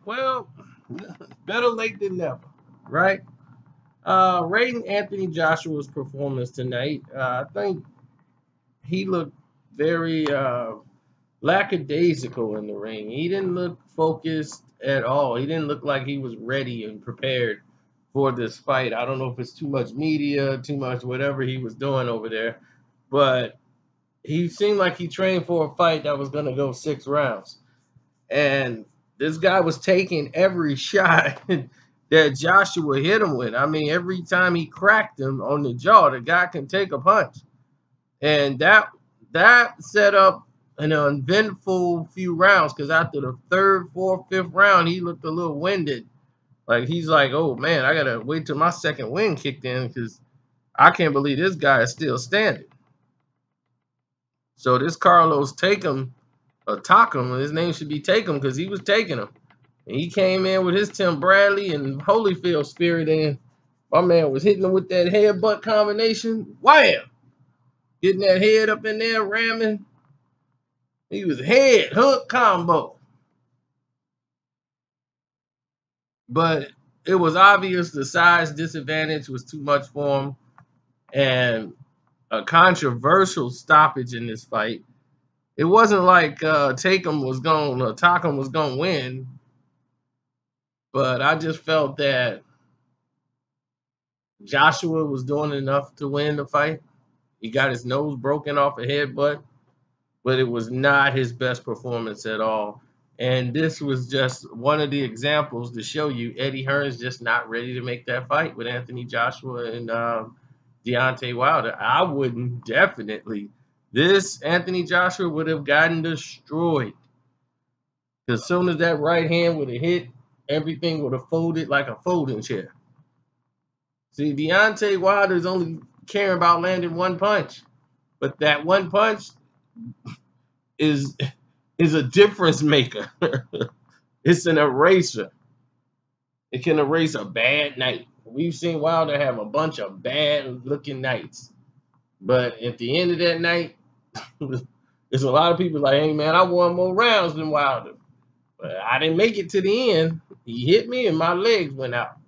Well, better late than never, right? Rating Anthony Joshua's performance tonight, I think he looked very lackadaisical in the ring. He didn't look focused at all. He didn't look like he was ready and prepared for this fight. I don't know if it's too much media, too much whatever he was doing over there, but he seemed like he trained for a fight that was going to go 6 rounds. And this guy was taking every shot that Joshua hit him with. I mean, every time he cracked him on the jaw, the guy can take a punch. And that set up an uneventful few rounds because after the third, fourth, fifth round, he looked a little winded. Like he's like, oh man, I gotta wait till my second wind kicked in because I can't believe this guy is still standing. So this Carlos Takem, or Takum, his name should be Takem because he was taking him. And he came in with his Tim Bradley and Holyfield spirit, and my man was hitting him with that headbutt combination. Wham! Getting that head up in there, ramming. He was head hook combo. But it was obvious the size disadvantage was too much for him. And a controversial stoppage in this fight. It wasn't like Takem was going, Takum was going to win. But I just felt that Joshua was doing enough to win the fight. He got his nose broken off a headbutt, but it was not his best performance at all. And this was just one of the examples to show you Eddie Hearn's just not ready to make that fight with Anthony Joshua and Deontay Wilder. I wouldn't definitely. This Anthony Joshua would have gotten destroyed. As soon as that right hand would have hit, everything would have folded like a folding chair. See, Deontay Wilder's only caring about landing one punch, but that one punch is is a difference maker. It's an eraser. It can erase a bad night. We've seen Wilder have a bunch of bad looking nights, but at the end of that night, there's a lot of people like, "Hey man, I won more rounds than Wilder, but I didn't make it to the end. He hit me and my legs went out.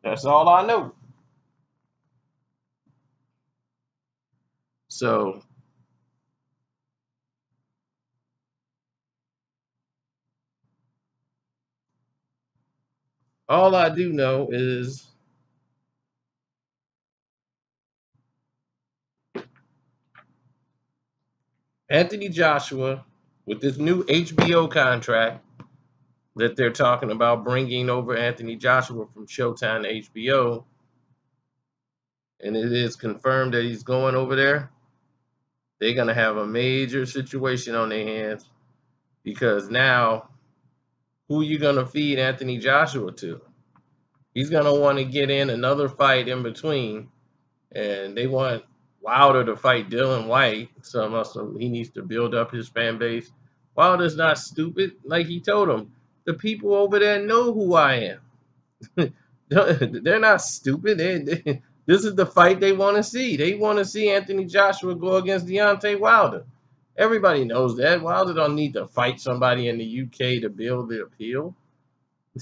That's all I know." So all I do know is Anthony Joshua with this new HBO contract that they're talking about bringing over Anthony Joshua from Showtime to HBO, and it is confirmed that he's going over there. They're going to have a major situation on their hands because now who are you going to feed Anthony Joshua to? He's going to want to get in another fight in between, and they want Wilder to fight Dylan White. So he needs to build up his fan base. Wilder's not stupid. Like he told him, the people over there know who I am. They're not stupid. This is the fight they want to see. They want to see Anthony Joshua go against Deontay Wilder. Everybody knows that. Wilder don't need to fight somebody in the UK to build the appeal.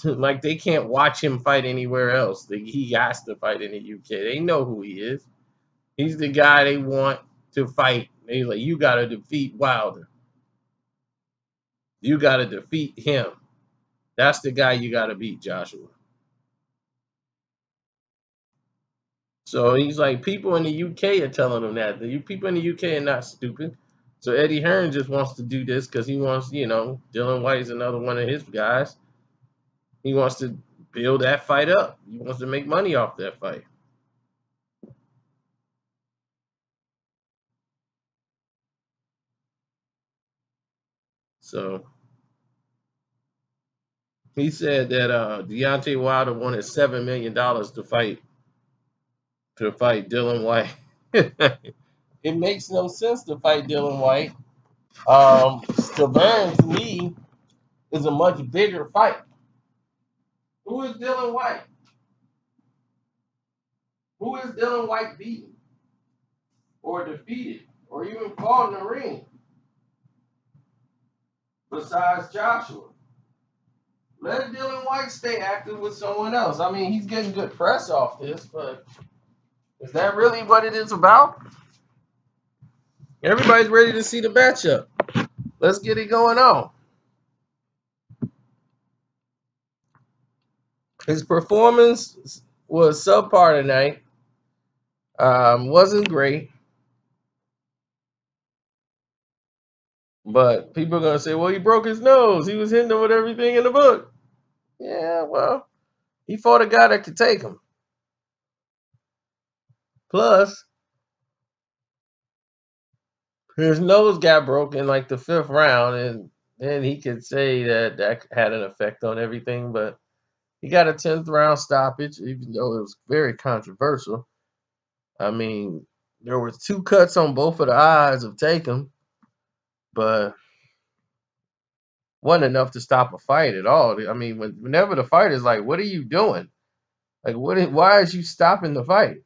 Like they can't watch him fight anywhere else. He has to fight in the UK. They know who he is. He's the guy they want to fight. They like, you got to defeat Wilder. You got to defeat him. That's the guy you got to beat, Joshua. So he's like, people in the UK are telling him that. The people in the UK are not stupid. So Eddie Hearn just wants to do this because he wants, Dylan White is another one of his guys. He wants to build that fight up. He wants to make money off that fight. So he said that Deontay Wilder wanted $7 million to fight Dylan White. It makes no sense to fight Dylan White. Stavern to me is a much bigger fight. Who is Dylan White? Who is Dylan White beaten or defeated or even fought in the ring besides Joshua? let Dylan White stay active with someone else. I mean, he's getting good press off this, but is that really what it is about? Everybody's ready to see the matchup. Let's get it going on. His performance was subpar tonight. Wasn't great. But people are going to say, well, he broke his nose. He was hitting him with everything in the book. Yeah, well, he fought a guy that could take him. Plus, his nose got broken like the 5th round, and then he could say that that had an effect on everything. But he got a 10th round stoppage, even though it was very controversial. I mean, there were 2 cuts on both of the eyes of taking, but wasn't enough to stop a fight at all. I mean, whenever the fight is like, what are you doing? Like, why is you stopping the fight?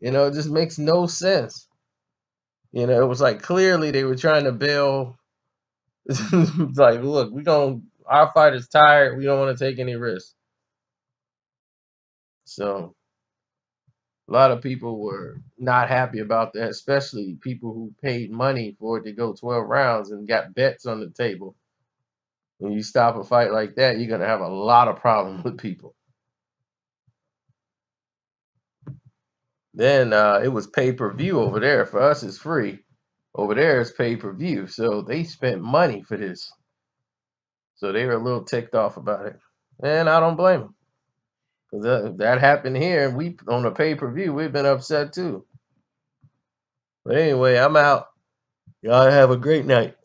You know, it just makes no sense. You know, it was like clearly they were trying to bail. Like, look, our fight is tired. We don't want to take any risks. So a lot of people were not happy about that, especially people who paid money for it to go 12 rounds and got bets on the table. When you stop a fight like that, you're going to have a lot of problems with people. Then it was pay-per-view over there. For us, it's free. Over there, it's pay-per-view. So they spent money for this. So they were a little ticked off about it. And I don't blame them. Because that happened here. And we, on the pay-per-view, we've been upset too. But anyway, I'm out. Y'all have a great night.